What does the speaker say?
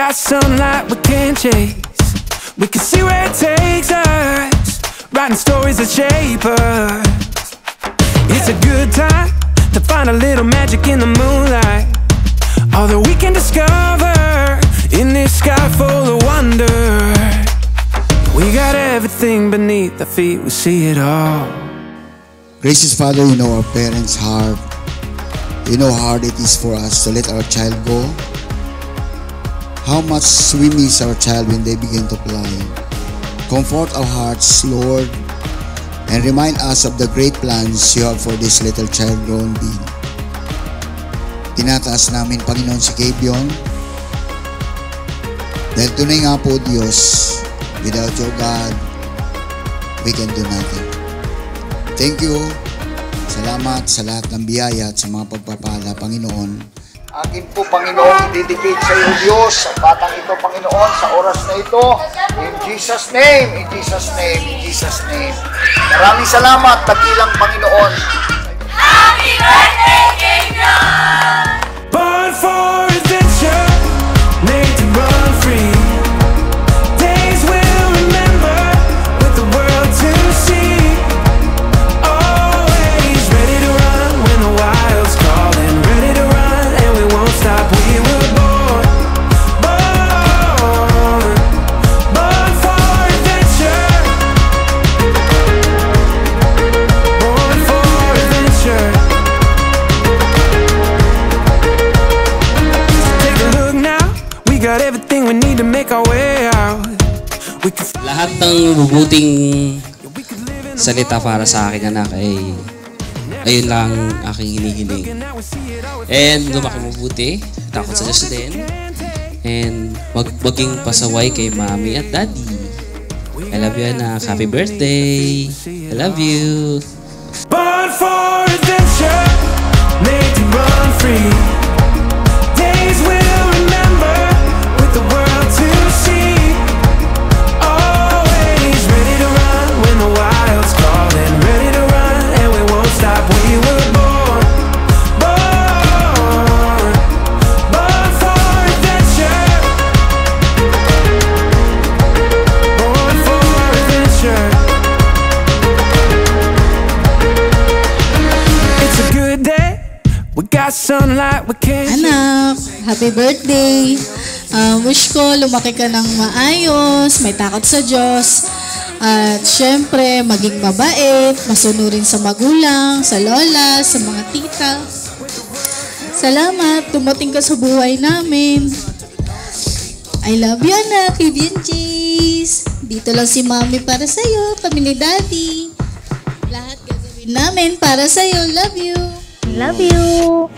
got sunlight we can't chase. We can see where it takes us, writing stories that shape us. It's a good time to find a little magic in the moonlight, all that we can discover in this sky full of wonder. We got everything beneath our feet, we see it all. Gracious Father, you know our parents' heart. You know how hard it is for us to let our child go. How much we miss our child when they begin to fly. Comfort our hearts, Lord, and remind us of the great plans you have for this little child-grown being. Tinataas namin, Panginoon, si Gabion. Dahil tunay nga po, Diyos, without your God, we can do nothing. Thank you. Salamat sa lahat ng biyaya at sa mga pagpapala, Panginoon. Akin po, Panginoon, i-dedicate sa iyo, Diyos, ang batang ito, Panginoon, sa oras na ito. In Jesus' name, in Jesus' name, in Jesus' name. Maraming salamat, dakilang Panginoon. Happy birthday, Gabriel! Born for adventure, made to run free. Days we'll remember, with the world to see. Always ready to run when the wild's calling. Ready to run and we won't stop. We were born for adventure. Born for adventure. Got everything we need to make our way out. Lahat ng mabuting salita para sa akin, anak, ay ayun lang aking hinihiling. And lumaki mabuti, takot sa Diyos din, and maging pasaway kay Mami at Daddy. I love you, anak. Happy birthday. I love you. Born for adventure, made to run free. Days we'll remember, the world to see. Always ready to run when the wild's calling. Ready to run and we won't stop. We were born for adventure. Born for adventure. It's a good day. We got sunlight we can't. Anak, happy birthday. Wish ko lumaki ka ng maayos, may takot sa Diyos, at syempre maging mabait, masunurin sa magulang, sa lola, sa mga tita. Salamat, dumating ka sa buhay namin. I love you, anak, Jace. Dito lang si Mami para sa'yo, kami ni Daddy. Lahat gagawin namin para sa'yo. Love you. Love you.